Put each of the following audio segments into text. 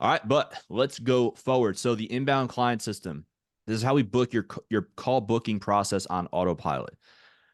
All right, but let's go forward. So the inbound client system, this is how we book your call booking process on autopilot.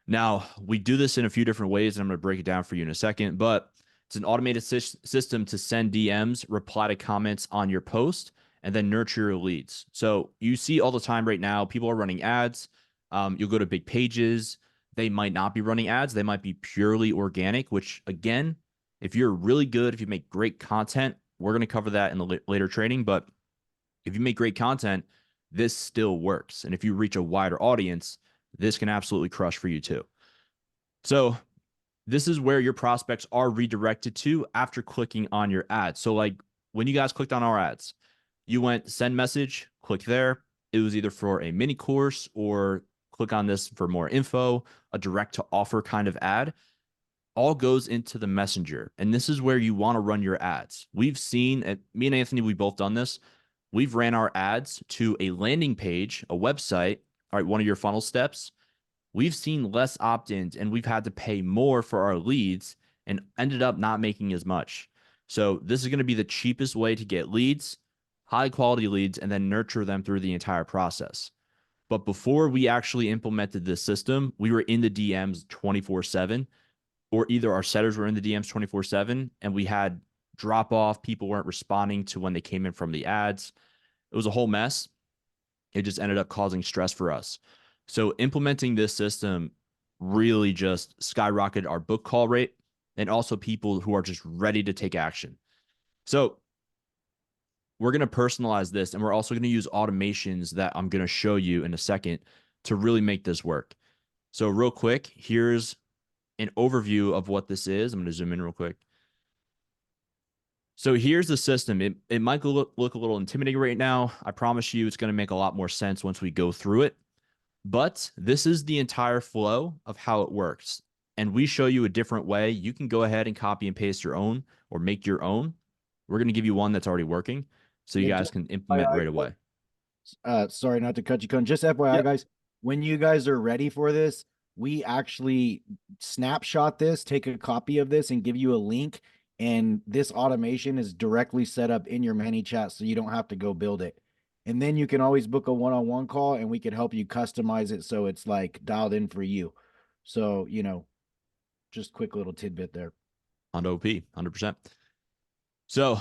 Now, we do this in a few different ways, and I'm going to break it down for you in a second, but it's an automated system to send DMs, reply to comments on your post, and then nurture your leads. So you see all the time right now, people are running ads. You'll go to big pages. They might not be running ads. They might be purely organic, which again, if you're really good, if you make great content, we're going to cover that in the later training. But if you make great content, this still works. And if you reach a wider audience, this can absolutely crush for you too. So this is where your prospects are redirected to after clicking on your ad. So like when you guys clicked on our ads, you went send message, click there. It was either for a mini course or click on this for more info, a direct to offer kind of ad. All goes into the messenger. And this is where you want to run your ads. We've seen, me and Anthony, we've both done this. We've ran our ads to a landing page, a website, all right, one of your funnel steps. We've seen less opt-ins and we've had to pay more for our leads and ended up not making as much. So this is going to be the cheapest way to get leads, high quality leads, and then nurture them through the entire process. But before we actually implemented this system, we were in the DMs 24/7, or either our setters were in the DMs 24/7 and we had drop off. People weren't responding to when they came in from the ads. It was a whole mess. It just ended up causing stress for us. So implementing this system really just skyrocketed our book call rate and also people who are just ready to take action. So we're going to personalize this and we're also going to use automations that I'm going to show you in a second to really make this work. So real quick, here's an overview of what this is. I'm going to zoom in real quick. So here's the system. It might look a little intimidating right now. I promise you it's going to make a lot more sense once we go through it. But this is the entire flow of how it works. And we show you a different way. You can go ahead and copy and paste your own or make your own. We're going to give you one that's already working so you Yeah, guys just can implement FYI, right away. sorry not to cut you, Cohen. Just FYI, Yep. guys, when you guys are ready for this, we actually snapshot this, take a copy of this, and give you a link. And this automation is directly set up in your ManyChat, so you don't have to go build it. And then you can always book a one-on-one call, and we can help you customize it so it's like dialed in for you. So, just quick little tidbit there. On OP, 100%. So,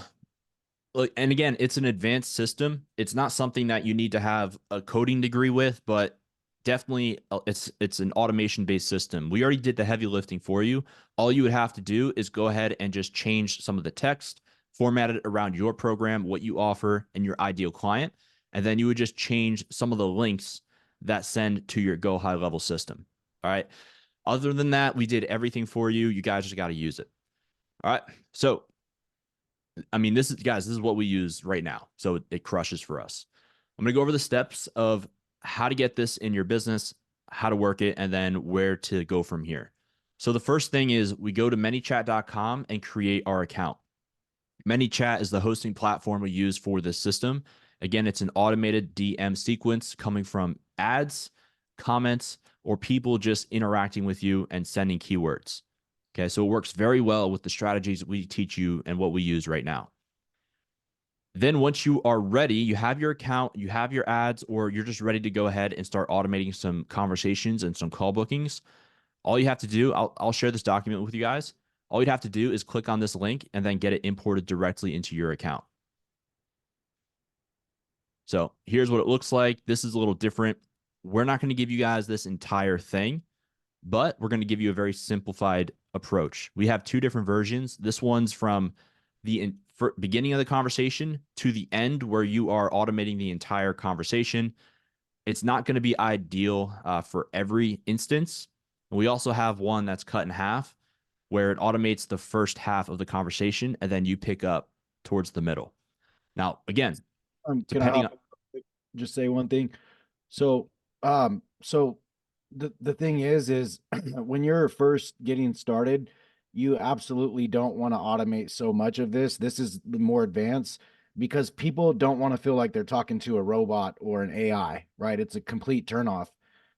like, and again, it's an advanced system. It's not something that you need to have a coding degree with, but definitely it's an automation based system. We already did the heavy lifting for you. All you would have to do is go ahead and just change some of the text, format it around your program, what you offer, and your ideal client, and then you would just change some of the links that send to your Go High Level system. All right. Other than that, we did everything for you. You guys just got to use it. All right. So I mean, this is what we use right now. So it crushes for us. I'm going to go over the steps of how to get this in your business, how to work it, and then where to go from here. So the first thing is we go to manychat.com and create our account. ManyChat is the hosting platform we use for this system. Again, it's an automated DM sequence coming from ads, comments, or people just interacting with you and sending keywords. Okay, so it works very well with the strategies we teach you and what we use right now. Then once you are ready, you have your account, you have your ads, or you're just ready to go ahead and start automating some conversations and some call bookings. All you have to do, I'll share this document with you guys. All you'd have to do is click on this link and then get it imported directly into your account. So here's what it looks like. This is a little different. We're not going to give you guys this entire thing, but we're going to give you a very simplified approach. We have two different versions. This one's from the beginning of the conversation to the end where you are automating the entire conversation. It's not going to be ideal for every instance. We also have one that's cut in half where it automates the first half of the conversation and then you pick up towards the middle. Now, again, Can I depending hop on, just say one thing? So the thing is when you're first getting started, you absolutely don't want to automate so much of this. This is the more advanced because people don't want to feel like they're talking to a robot or an AI, right? It's a complete turnoff.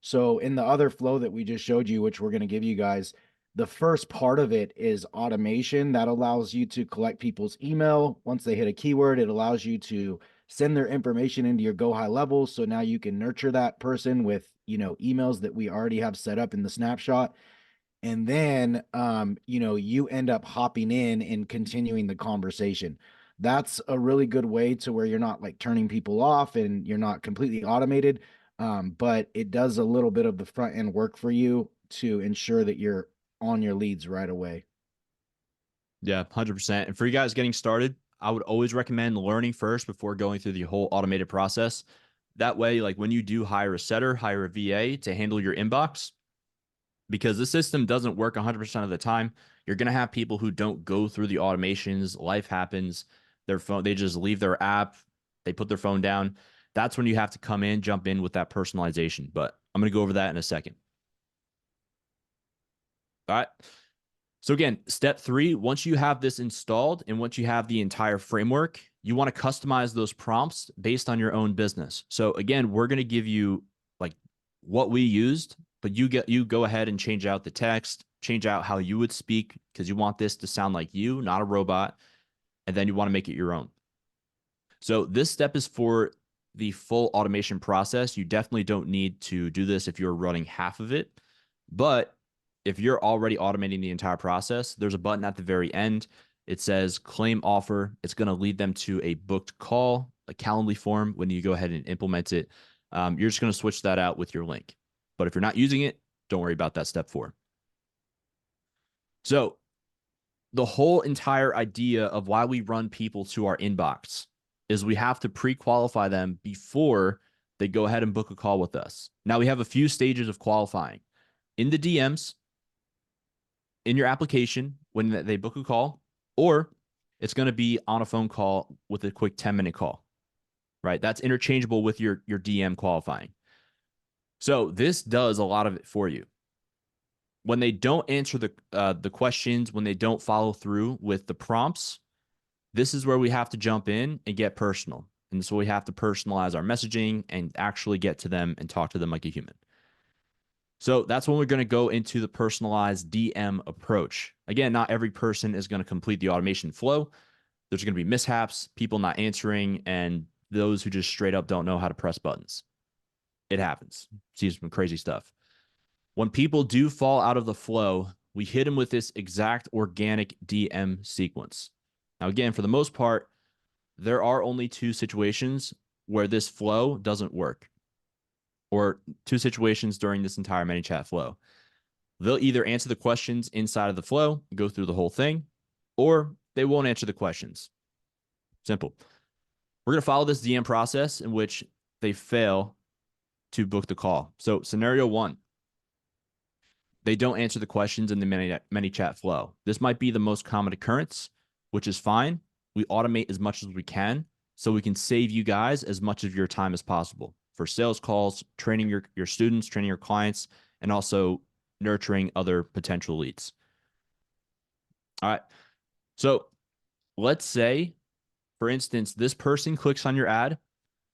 So in the other flow that we just showed you, which we're going to give you guys, The first part of it is automation that allows you to collect people's email. Once they hit a keyword, it allows you to send their information into your go high levels. So now you can nurture that person with, emails that we already have set up in the snapshot. And then, you end up hopping in and continuing the conversation. That's a really good way to where you're not like turning people off and you're not completely automated. But it does a little bit of the front end work for you to ensure that you're on your leads right away. Yeah, 100%. And for you guys getting started, I would always recommend learning first before going through the whole automated process. That way, like when you do hire a setter, hire a VA to handle your inbox, because the system doesn't work 100% of the time. You're going to have people who don't go through the automations. Life happens. Their phone, they just leave their app, they put their phone down. That's when you have to come in, jump in with that personalization. But I'm going to go over that in a second. All right. So again, step 3, once you have this installed and once you have the entire framework, you want to customize those prompts based on your own business. So again, we're going to give you like what we used, but you go ahead and change out the text, change out how you would speak because you want this to sound like you, not a robot, and then you want to make it your own. So this step is for the full automation process. You definitely don't need to do this if you're running half of it, but if you're already automating the entire process, there's a button at the very end. It says claim offer. It's going to lead them to a booked call, a Calendly form when you go ahead and implement it. You're just going to switch that out with your link. But if you're not using it, don't worry about that step 4. So the whole entire idea of why we run people to our inbox is we have to pre-qualify them before they go ahead and book a call with us. Now we have a few stages of qualifying. In the DMs, in your application when they book a call, or it's going to be on a phone call with a quick 10-minute call, right? That's interchangeable with your DM qualifying. So this does a lot of it for you. When they don't answer the questions, when they don't follow through with the prompts, this is where we have to jump in and get personal. And so we have to personalize our messaging and actually get to them and talk to them like a human. So that's when we're going to go into the personalized DM approach. Again, not every person is going to complete the automation flow. There's going to be mishaps, people not answering, and those who just straight up don't know how to press buttons. It happens. See some crazy stuff. When people do fall out of the flow, we hit them with this exact organic DM sequence. Now, again, for the most part, there are only 2 situations where this flow doesn't work, or 2 situations during this entire ManyChat flow. They'll either answer the questions inside of the flow, go through the whole thing, or they won't answer the questions. Simple. We're going to follow this DM process in which they fail to book the call. So scenario 1, they don't answer the questions in the ManyChat flow. This might be the most common occurrence, which is fine. We automate as much as we can so we can save you guys as much of your time as possible for sales calls, training your students, training your clients, and also nurturing other potential leads. All right. So let's say, for instance, this person clicks on your ad,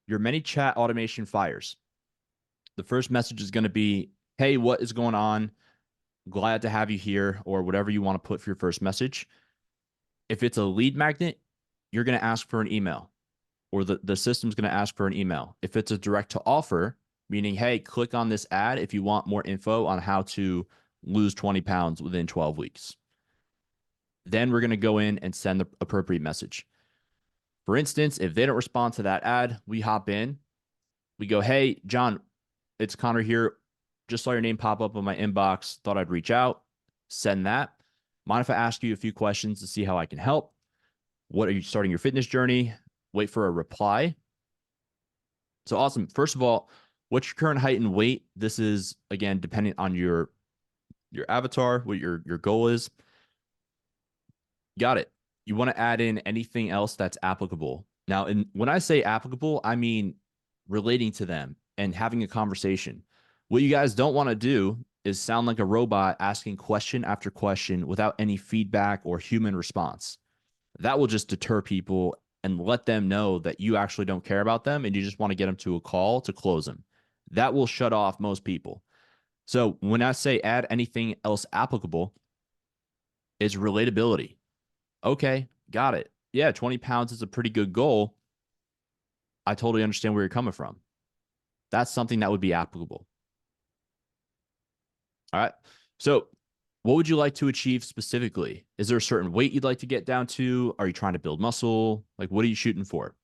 your ManyChat automation fires. The first message is going to be, hey, what is going on? Glad to have you here, or whatever you want to put for your first message. If it's a lead magnet, you're going to ask for an email, or the system's going to ask for an email. If it's a direct to offer, meaning, hey, click on this ad if you want more info on how to lose 20 pounds within 12 weeks. Then we're going to go in and send the appropriate message. For instance, if they don't respond to that ad, we hop in. We go, hey, John, it's Connor here. Just saw your name pop up on my inbox. Thought I'd reach out. Send that. Mind if I ask you a few questions to see how I can help? What are you starting your fitness journey? Wait for a reply. So awesome. First of all, what's your current height and weight? This is, again, depending on your avatar, what your goal is. Got it. You want to add in anything else that's applicable. Now, when I say applicable, I mean relating to them and having a conversation. What you guys don't want to do is sound like a robot asking question after question without any feedback or human response. That will just deter people and let them know that you actually don't care about them and you just want to get them to a call to close them. That will shut off most people. So when I say add anything else applicable, is relatability. Okay, got it. Yeah, 20 pounds is a pretty good goal. I totally understand where you're coming from. That's something that would be applicable. All right. So, what would you like to achieve specifically? Is there a certain weight you'd like to get down to? Are you trying to build muscle? Like, what are you shooting for?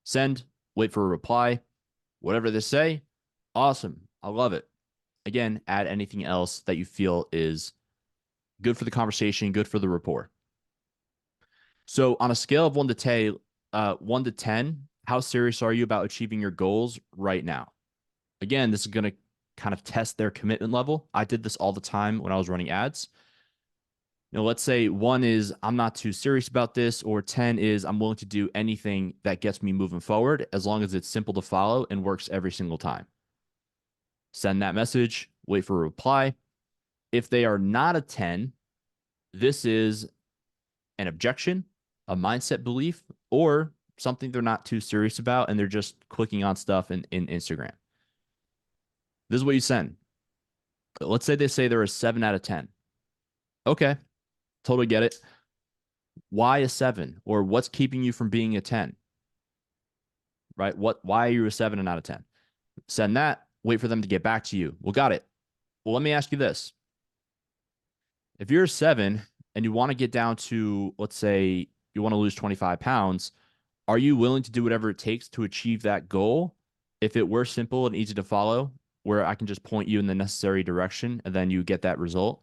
Send, wait for a reply. Whatever they say, awesome. I love it. Again, add anything else that you feel is good for the conversation, good for the rapport. So, on a scale of 1 to 10, how serious are you about achieving your goals right now? Again, this is going to kind of test their commitment level. I did this all the time when I was running ads. Let's say 1 is I'm not too serious about this, or 10 is I'm willing to do anything that gets me moving forward as long as it's simple to follow and works every single time. Send that message, wait for a reply. If they are not a 10, this is an objection, a mindset belief, or something they're not too serious about and they're just clicking on stuff in Instagram. This is what you send. Let's say they say they're a 7 out of 10. Okay, totally get it. Why a 7? Or what's keeping you from being a 10? Right? Why are you a 7 and not a 10? Send that, wait for them to get back to you. Well, got it. Well, let me ask you this. If you're a 7 and you want to get down to, let's say you want to lose 25 pounds, are you willing to do whatever it takes to achieve that goal? If it were simple and easy to follow, where I can just point you in the necessary direction and then you get that result,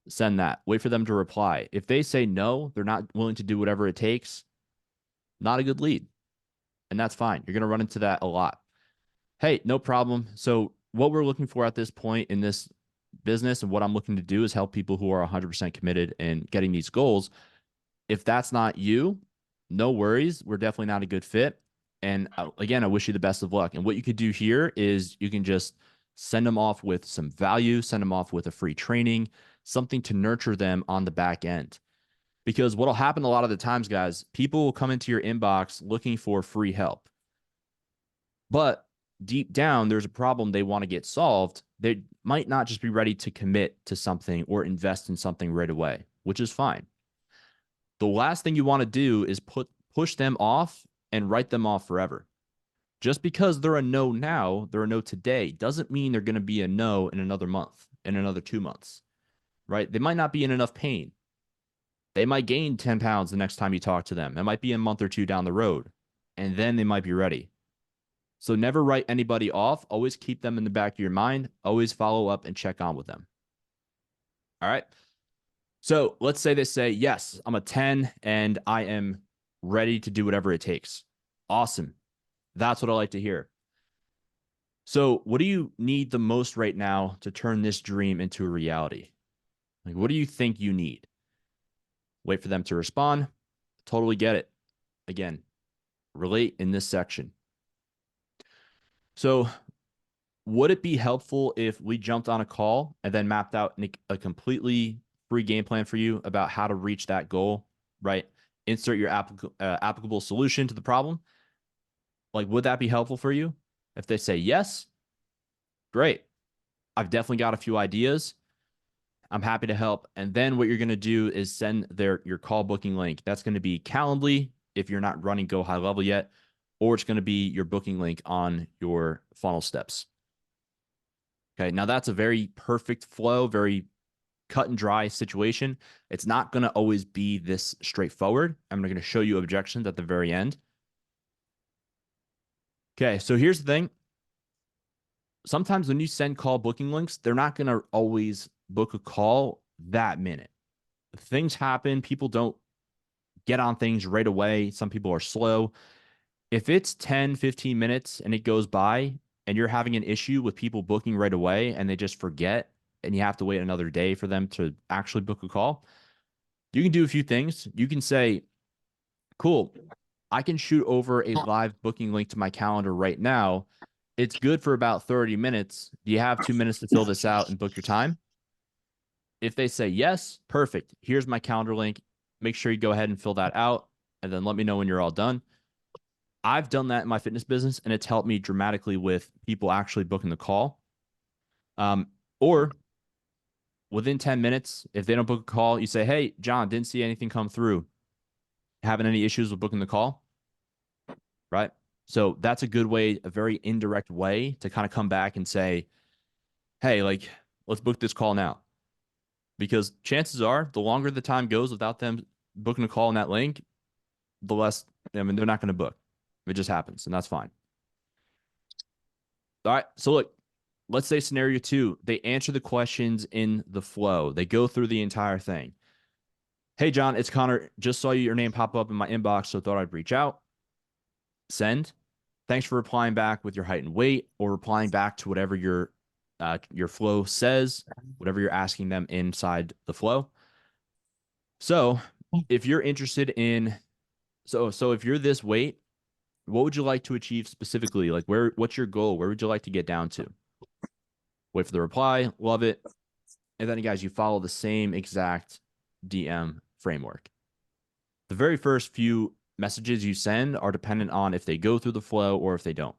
send that. Wait for them to reply. If they say no, they're not willing to do whatever it takes, not a good lead. And that's fine. You're going to run into that a lot. Hey, no problem. So, what we're looking for at this point in this business and what I'm looking to do is help people who are 100% committed in getting these goals. If that's not you, no worries. We're definitely not a good fit. And again, I wish you the best of luck. And what you could do here is you can just send them off with some value, send them off with a free training, something to nurture them on the back end. Because what'll happen a lot of the times, guys, people will come into your inbox looking for free help. But deep down, there's a problem they want to get solved. They might not just be ready to commit to something or invest in something right away, which is fine. The last thing you want to do is push them off and write them off forever. Just because they're a no now, they're a no today, doesn't mean they're going to be a no in another month, in another 2 months, right? They might not be in enough pain. They might gain 10 pounds the next time you talk to them. It might be a month or two down the road, and then they might be ready. So never write anybody off. Always keep them in the back of your mind. Always follow up and check on with them. All right. So let's say they say, yes, I'm a 10 and I am ready to do whatever it takes. Awesome. That's what I like to hear. So, what do you need the most right now to turn this dream into a reality? Like, what do you think you need? Wait for them to respond. Totally get it. Again, relate in this section. So, would it be helpful if we jumped on a call and then mapped out a completely free game plan for you about how to reach that goal, right? Insert your applicable solution to the problem. Like, would that be helpful for you? If they say yes, great. I've definitely got a few ideas. I'm happy to help. And then what you're going to do is send your call booking link. That's going to be Calendly if you're not running Go High Level yet, or it's going to be your booking link on your funnel steps. Okay, now that's a very perfect flow, very cut and dry situation. It's not going to always be this straightforward. I'm going to show you objections at the very end. Okay, so here's the thing. Sometimes when you send call booking links, they're not going to always book a call that minute. Things happen. People don't get on things right away. Some people are slow. If it's 10, 15 minutes and it goes by and you're having an issue with people booking right away and they just forget and you have to wait another day for them to actually book a call, you can do a few things. You can say, cool, I can shoot over a live booking link to my calendar right now. It's good for about 30 minutes. Do you have 2 minutes to fill this out and book your time? If they say yes, perfect. Here's my calendar link. Make sure you go ahead and fill that out and then let me know when you're all done. I've done that in my fitness business and it's helped me dramatically with people actually booking the call. Or within 10 minutes, if they don't book a call, you say, hey, John, didn't see anything come through. Having any issues with booking the call? Right. So that's a good way, a very indirect way to kind of come back and say, hey, like, let's book this call now. Because chances are, the longer the time goes without them booking a call in that link, the less, I mean, they're not going to book. It just happens, and that's fine. All right. So look, let's say scenario two, they answer the questions in the flow. They go through the entire thing. Hey, John, it's Connor. Just saw your name pop up in my inbox, so thought I'd reach out. Send. Thanks for replying back with your height and weight, or replying back to whatever your flow says, whatever you're asking them inside the flow. So if you're interested in, so if you're this weight, what would you like to achieve specifically? Like what's your goal? Where would you like to get down to? Wait for the reply. Love it. And then, guys, you follow the same exact DM framework. The very first few messages you send are dependent on if they go through the flow or if they don't.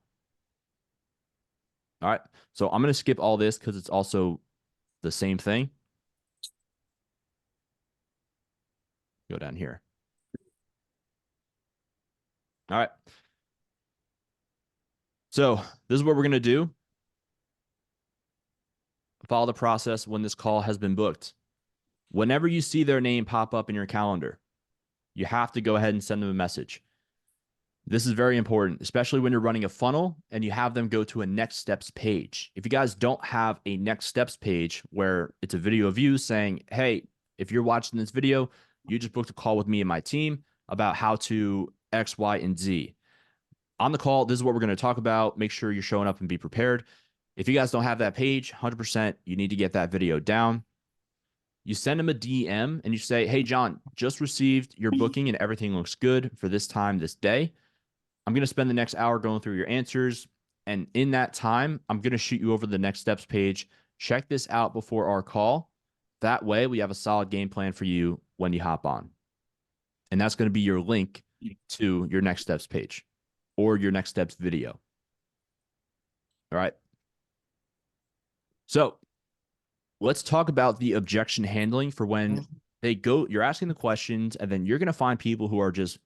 All right. So I'm going to skip all this because it's also the same thing. Go down here. All right. So this is what we're going to do. Follow the process when this call has been booked. Whenever you see their name pop up in your calendar, you have to go ahead and send them a message. This is very important, especially when you're running a funnel and you have them go to a next steps page. If you guys don't have a next steps page where it's a video of you saying, hey, if you're watching this video, you just booked a call with me and my team about how to X, Y, and Z. On the call, this is what we're going to talk about. Make sure you're showing up and be prepared. If you guys don't have that page, 100%, you need to get that video down. You send them a DM and you say, hey, John, just received your booking and everything looks good for this time, this day. I'm going to spend the next hour going through your answers. And in that time, I'm going to shoot you over the next steps page. Check this out before our call. That way, we have a solid game plan for you when you hop on. And that's going to be your link to your next steps page or your next steps video. All right. So let's talk about the objection handling for when they go, you're asking the questions, and then you're going to find people who are just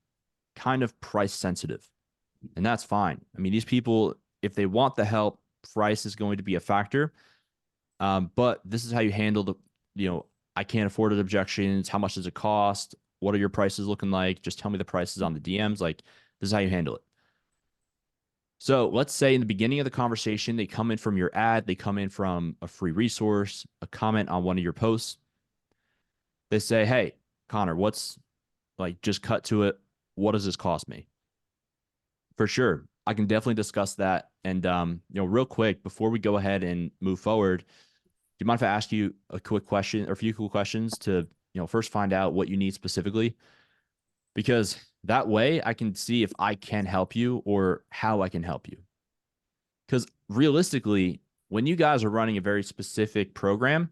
kind of price sensitive. And that's fine. I mean, these people, if they want the help, price is going to be a factor. But this is how you handle the, I can't afford it objections. How much does it cost? What are your prices looking like? Just tell me the prices on the DMs. Like, this is how you handle it. So let's say in the beginning of the conversation, they come in from your ad, they come in from a free resource, a comment on one of your posts. They say, hey, Connor, just cut to it. What does this cost me? For sure. I can definitely discuss that. And, real quick, before we go ahead and move forward, do you mind if I ask you a quick question or a few cool questions to, first find out what you need specifically? Because that way I can see if I can help you or how I can help you. Because realistically, when you guys are running a very specific program,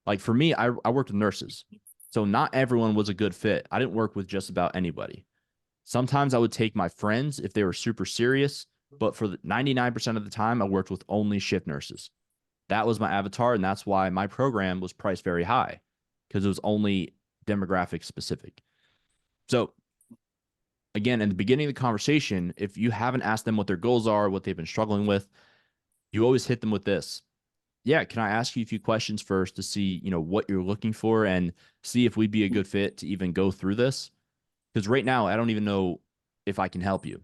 like for me, I worked with nurses. So not everyone was a good fit. I didn't work with just about anybody. Sometimes I would take my friends if they were super serious, but for the 99% of the time, I worked with only shift nurses. That was my avatar, and that's why my program was priced very high, because it was only demographic specific. So again, in the beginning of the conversation, if you haven't asked them what their goals are, what they've been struggling with, you always hit them with this. Yeah, can I ask you a few questions first to see, what you're looking for and see if we'd be a good fit to even go through this? Because right now, I don't even know if I can help you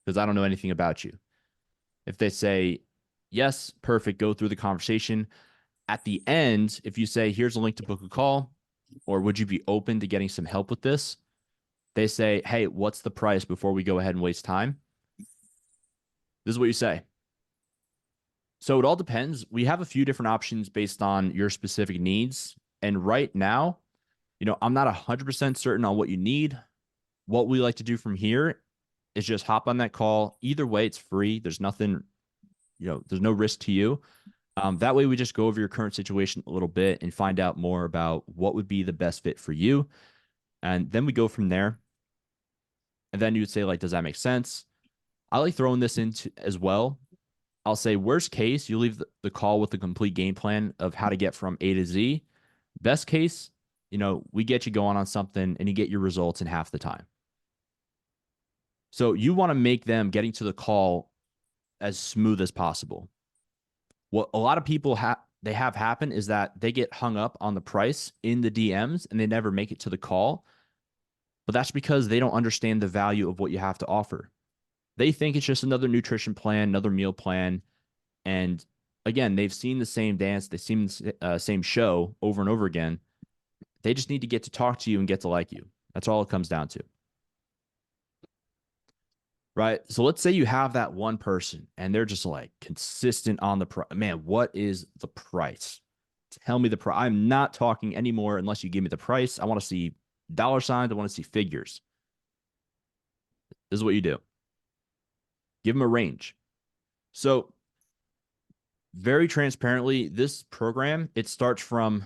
because I don't know anything about you. If they say, yes, perfect, go through the conversation. At the end, if you say, here's a link to book a call, or would you be open to getting some help with this? They say, hey, what's the price before we go ahead and waste time? This is what you say. So it all depends. We have a few different options based on your specific needs. And right now, I'm not 100% certain on what you need. What we like to do from here is just hop on that call. Either way, it's free. There's nothing, there's no risk to you. That way we just go over your current situation a little bit and find out more about what would be the best fit for you. And then we go from there. And then you would say, like, does that make sense? I like throwing this into as well. I'll say worst case, you leave the call with a complete game plan of how to get from A to Z. Best case, we get you going on something and you get your results in half the time. So you want to make them getting to the call as smooth as possible. What a lot of people have happen is that they get hung up on the price in the DMs and they never make it to the call. But that's because they don't understand the value of what you have to offer. They think it's just another nutrition plan, another meal plan. And again, they've seen the same dance, they've seen the same show over and over again. They just need to get to talk to you and get to like you. That's all it comes down to. Right. So let's say you have that one person and they're just like consistent on the price. Man, what is the price? Tell me the price. I'm not talking anymore unless you give me the price. I want to see dollar signs. I want to see figures. This is what you do. Give them a range. So very transparently, this program, it starts from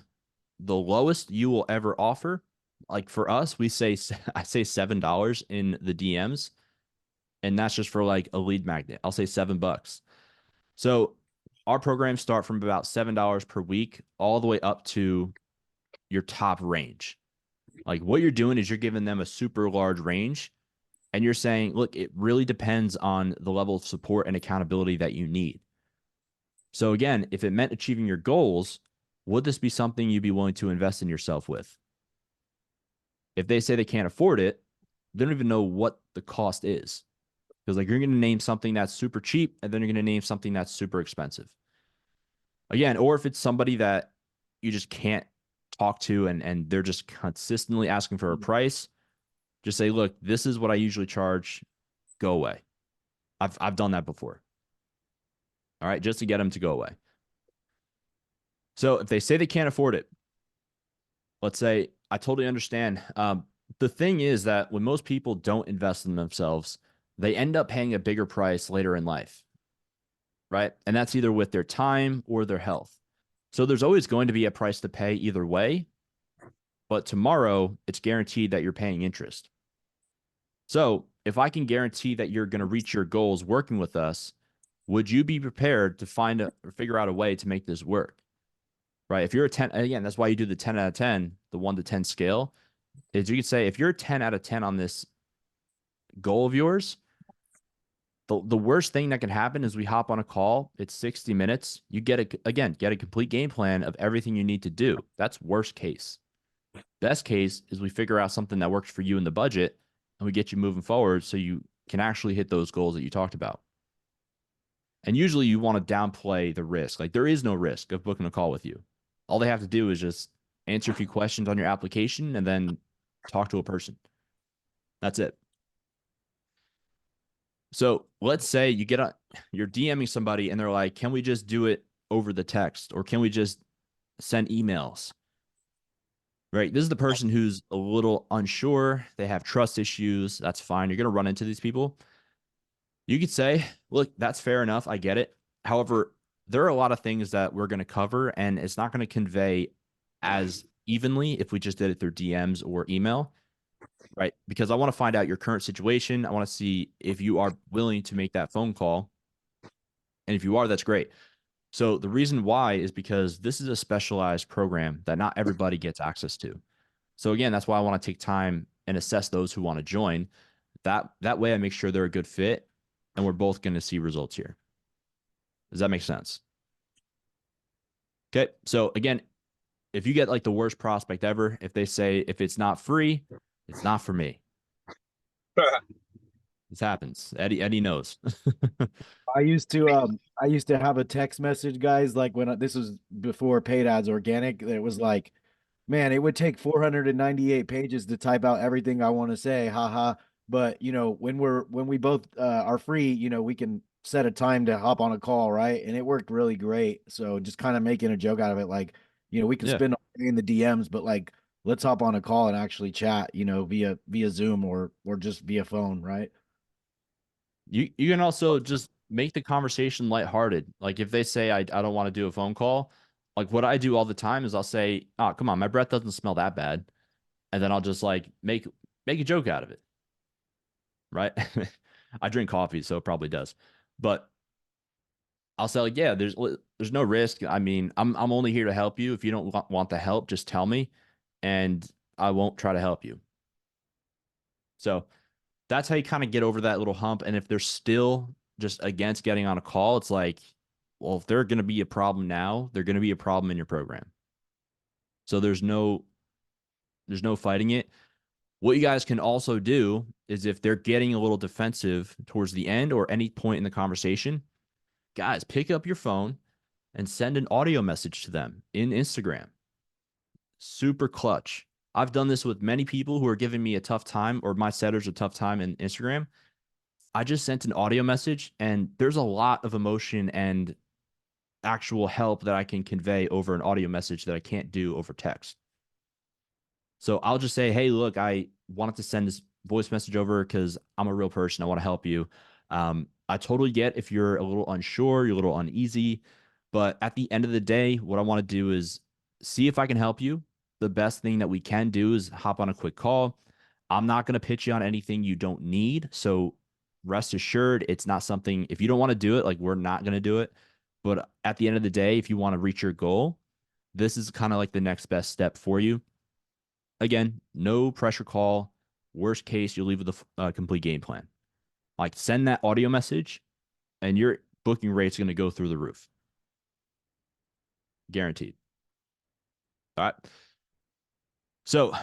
the lowest you will ever offer. Like for us, I say $7 in the DMs, and that's just for like a lead magnet. I'll say $7. So our programs start from about $7 per week all the way up to your top range. Like what you're doing is you're giving them a super large range and you're saying, look, it really depends on the level of support and accountability that you need. So again, if it meant achieving your goals, would this be something you'd be willing to invest in yourself with? If they say they can't afford it, they don't even know what the cost is. Because like you're going to name something that's super cheap and then you're going to name something that's super expensive. Again, or if it's somebody that you just can't talk to and they're just consistently asking for a price, just say, look, this is what I usually charge. Go away. I've done that before. All right, just to get them to go away. So if they say they can't afford it, let's say I totally understand. The thing is that when most people don't invest in themselves, they end up paying a bigger price later in life, right? And that's either with their time or their health. So there's always going to be a price to pay either way. But tomorrow, it's guaranteed that you're paying interest. So if I can guarantee that you're going to reach your goals working with us, would you be prepared to figure out a way to make this work? Right. If you're a 10, again, that's why you do the 10 out of 10, the 1 to 10 scale, is you could say if you're a 10 out of 10 on this goal of yours, the worst thing that can happen is we hop on a call. It's 60 minutes. You get a complete game plan of everything you need to do. That's worst case. Best case is we figure out something that works for you in the budget and we get you moving forward so you can actually hit those goals that you talked about. And usually you want to downplay the risk. Like there is no risk of booking a call with you. All they have to do is just answer a few questions on your application and then talk to a person. That's it. So let's say you're DMing somebody and they're like, can we just do it over the text or can we just send emails? Right. This is the person who's a little unsure. They have trust issues. That's fine. You're going to run into these people. You could say, look, that's fair enough. I get it. However, there are a lot of things that we're going to cover, and it's not going to convey as evenly if we just did it through DMs or email, right? Because I want to find out your current situation. I want to see if you are willing to make that phone call. And if you are, that's great. So the reason why is because this is a specialized program that not everybody gets access to. So again, that's why I want to take time and assess those who want to join. That way I make sure they're a good fit and we're both going to see results here. Does that make sense? Okay. So again, if you get like the worst prospect ever, if they say if it's not free, it's not for me. This happens. Eddie knows. I used to have a text message, guys, like this was before paid ads organic. It was like, man, it would take 498 pages to type out everything I want to say. Haha. But when we both are free, we can set a time to hop on a call, right? And it worked really great. So just kind of making a joke out of it, like, we can Yeah. spend all day in the DMs, but like let's hop on a call and actually chat, via Zoom or just via phone, right? You can also just make the conversation lighthearted. Like if they say I don't want to do a phone call, like what I do all the time is I'll say, "Oh, come on, my breath doesn't smell that bad." And then I'll just like make a joke out of it. Right? I drink coffee, so it probably does. But I'll say like, yeah, there's no risk. I mean, I'm only here to help you. If you don't want the help, just tell me, and I won't try to help you. So that's how you kind of get over that little hump. And if they're still just against getting on a call, it's like, well, if they're going to be a problem now, they're going to be a problem in your program. So there's no fighting it. What you guys can also do is if they're getting a little defensive towards the end or any point in the conversation, guys, pick up your phone and send an audio message to them in Instagram. Super clutch. I've done this with many people who are giving me a tough time or my setters a tough time in Instagram. I just sent an audio message and there's a lot of emotion and actual help that I can convey over an audio message that I can't do over text. So I'll just say, hey, look, I wanted to send this voice message over because I'm a real person. I want to help you. I totally get if you're a little unsure, you're a little uneasy. But at the end of the day, what I want to do is see if I can help you. The best thing that we can do is hop on a quick call. I'm not going to pitch you on anything you don't need. So rest assured, it's not something, if you don't want to do it, like we're not going to do it. But at the end of the day, if you want to reach your goal, this is kind of like the next best step for you. Again, no pressure call. Worst case, you'll leave with a complete game plan. Like send that audio message, and your booking rate's going to go through the roof, guaranteed. All right. So,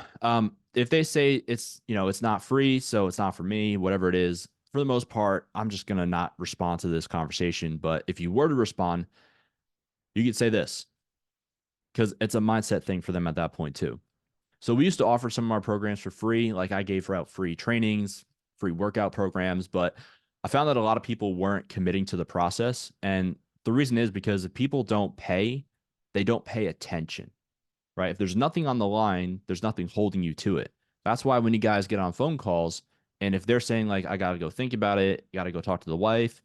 if they say it's not free, so it's not for me, whatever it is, for the most part, I'm just going to not respond to this conversation. But if you were to respond, you could say this because it's a mindset thing for them at that point too. So we used to offer some of our programs for free. Like I gave out free trainings, free workout programs, but I found that a lot of people weren't committing to the process. And the reason is because if people don't pay, they don't pay attention, right? If there's nothing on the line, there's nothing holding you to it. That's why when you guys get on phone calls and if they're saying like, I got to go think about it, got to go talk to the wife,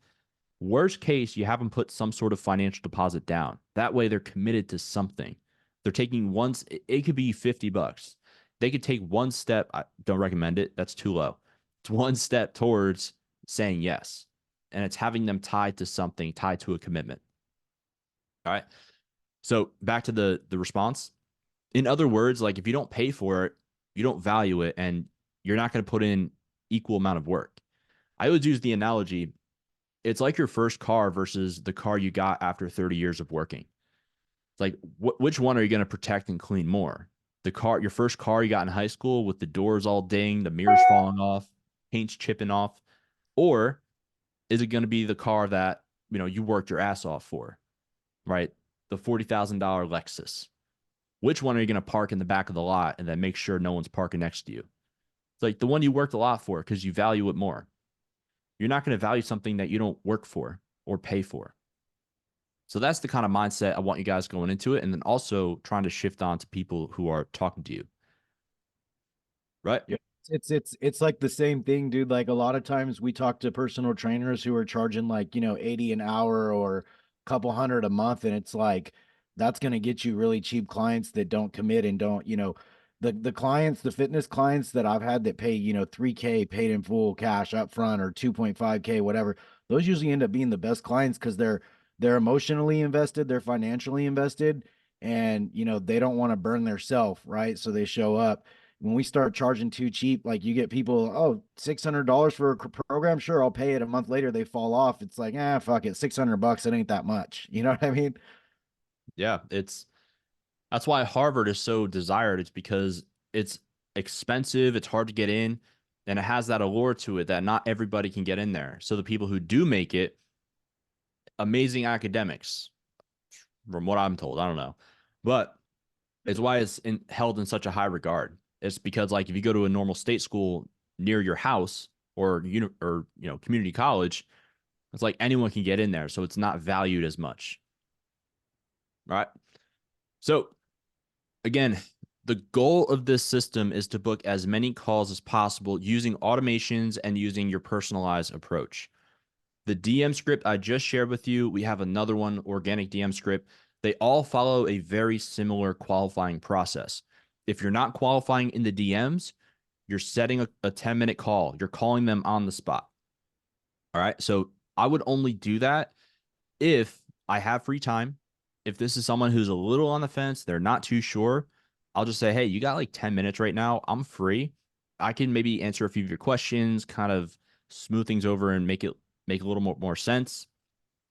worst case, you have them put some sort of financial deposit down. That way they're committed to something. They're taking once, it could be $50. They could take one step. I don't recommend it. That's too low. It's one step towards saying yes. And it's having them tied to something, tied to a commitment. All right. So back to the response. In other words, like if you don't pay for it, you don't value it, and you're not going to put in equal amount of work. I always use the analogy it's like your first car versus the car you got after 30 years of working. It's like, which one are you going to protect and clean more? Your first car you got in high school with the doors all dinged, the mirrors falling off, paint's chipping off, or is it going to be the car that you worked your ass off for, right? The $40,000 Lexus. Which one are you going to park in the back of the lot and then make sure no one's parking next to you? It's like the one you worked a lot for because you value it more. You're not going to value something that you don't work for or pay for. So that's the kind of mindset I want you guys going into it. And then also trying to shift on to people who are talking to you. Right. Yeah. It's like the same thing, dude. Like a lot of times we talk to personal trainers who are charging like, 80 an hour or a couple hundred a month. And it's like that's gonna get you really cheap clients that don't commit and don't, the clients, the fitness clients that I've had that pay, 3K paid in full cash up front or 2.5K, whatever, those usually end up being the best clients because they're emotionally invested, they're financially invested, and they don't want to burn their self, right? So they show up when we start charging too cheap, like you get people, oh, $600 for a program. Sure, I'll pay it. A month later, they fall off. It's like, fuck it, $600. It ain't that much. You know what I mean? Yeah. That's why Harvard is so desired. It's because it's expensive, it's hard to get in, and it has that allure to it that not everybody can get in there. So the people who do make it, amazing academics, from what I'm told. I don't know. But it's why held in such a high regard. It's because like if you go to a normal state school near your house or community college, it's like anyone can get in there, so it's not valued as much. Right? So again, the goal of this system is to book as many calls as possible using automations and using your personalized approach. The DM script I just shared with you, we have another one, organic DM script. They all follow a very similar qualifying process. If you're not qualifying in the DMs, you're setting a 10-minute call. You're calling them on the spot. All right. So I would only do that If I have free time, if this is someone who's a little on the fence, they're not too sure, I'll just say, hey, you got like 10 minutes right now. I'm free. I can maybe answer a few of your questions, kind of smooth things over and make a little more sense.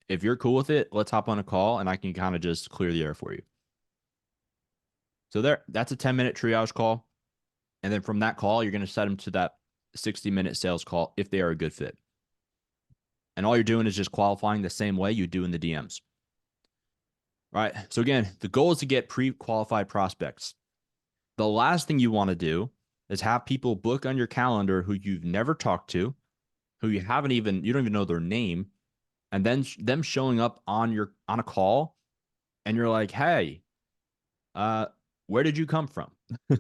If you're cool with it, let's hop on a call and I can kind of just clear the air for you. So that's a 10-minute triage call. And then from that call, you're going to set them to that 60-minute sales call if they are a good fit. And all you're doing is just qualifying the same way you do in the DMs. All right. So again, the goal is to get pre-qualified prospects. The last thing you want to do is have people book on your calendar who you've never talked to, who you don't even know their name, and then them showing up on a call and you're like, hey, where did you come from?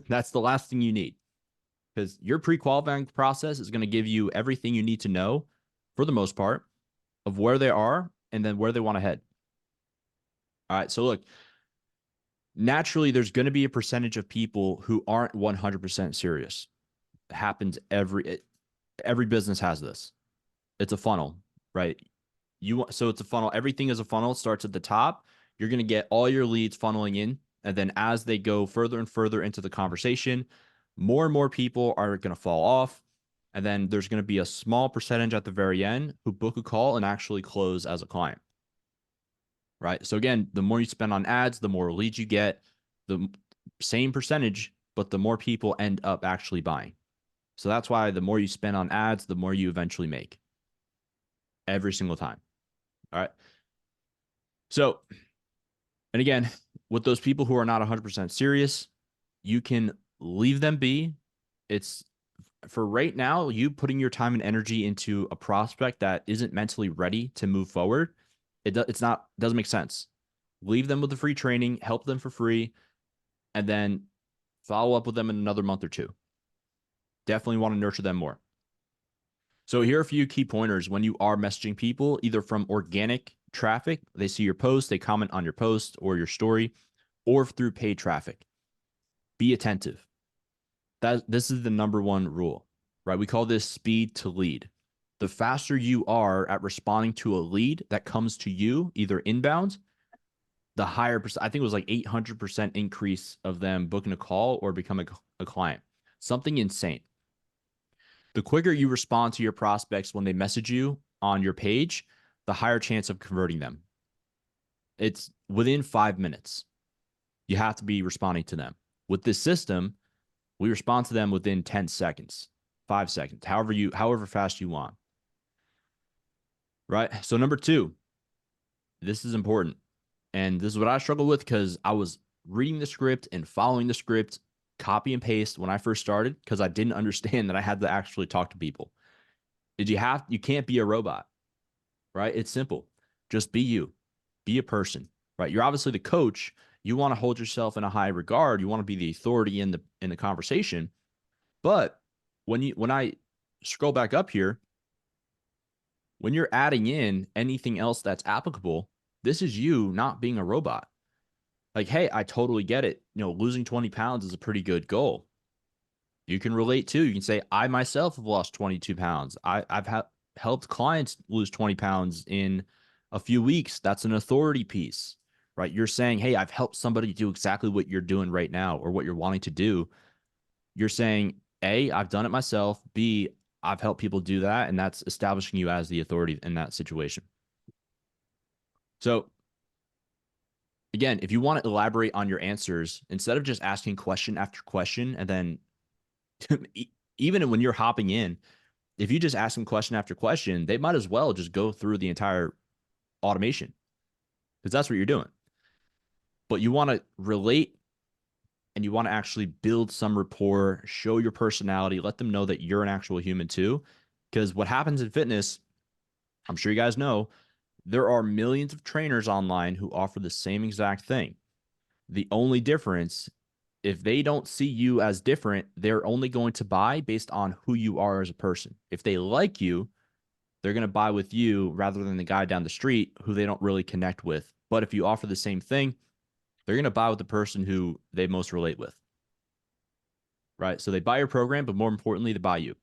That's the last thing you need, because your pre-qualifying process is going to give you everything you need to know for the most part of where they are and then where they want to head. All right. So look, naturally, there's going to be a percentage of people who aren't 100% serious. It happens every business has this. It's a funnel, right? So it's a funnel. Everything is a funnel. It starts at the top. You're going to get all your leads funneling in, and then as they go further and further into the conversation, more and more people are going to fall off. And then there's going to be a small percentage at the very end who book a call and actually close as a client. Right. So again, the more you spend on ads, the more leads you get, the same percentage, but the more people end up actually buying. So that's why the more you spend on ads, the more you eventually make every single time. All right. So, and again, with those people who are not 100% serious, you can leave them be. It's for right now, you putting your time and energy into a prospect that isn't mentally ready to move forward. Doesn't make sense. Leave them with the free training, help them for free, and then follow up with them in another month or two. Definitely want to nurture them more. So here are a few key pointers when you are messaging people, either from organic traffic, they see your post, they comment on your post or your story, or through paid traffic. Be attentive. This is the number one rule, right? We call this speed to lead. The faster you are at responding to a lead that comes to you, either inbound, the higher percent, I think it was like 800% increase of them booking a call or becoming a client. Something insane. The quicker you respond to your prospects when they message you on your page, the higher chance of converting them. It's within 5 minutes. You have to be responding to them. With this system, we respond to them within 10 seconds, 5 seconds, however fast you want. Right? So number two, this is important. And this is what I struggled with because I was reading the script and following the script, copy and paste when I first started because I didn't understand that I had to actually talk to people. You can't be a robot, right? It's simple. Just be you. Be a person, right? You're obviously the coach. You want to hold yourself in a high regard. You want to be the authority in the conversation. But when I scroll back up here, when you're adding in anything else that's applicable, this is you not being a robot. Like, hey, I totally get it. Losing 20 pounds is a pretty good goal. You can relate too. You can say, I myself have lost 22 pounds. I've helped clients lose 20 pounds in a few weeks. That's an authority piece, right? You're saying, hey, I've helped somebody do exactly what you're doing right now or what you're wanting to do. You're saying, A, I've done it myself. B, I've helped people do that. And that's establishing you as the authority in that situation. So again, if you want to elaborate on your answers, instead of just asking question after question, and then even when you're hopping in, if you just ask them question after question, they might as well just go through the entire automation because that's what you're doing. But you want to relate and you want to actually build some rapport, show your personality, let them know that you're an actual human too. Because what happens in fitness, I'm sure you guys know, there are millions of trainers online who offer the same exact thing. The only difference, if they don't see you as different, they're only going to buy based on who you are as a person. If they like you, they're going to buy with you rather than the guy down the street who they don't really connect with. But if you offer the same thing, they're going to buy with the person who they most relate with. Right? So they buy your program, but more importantly, they buy you.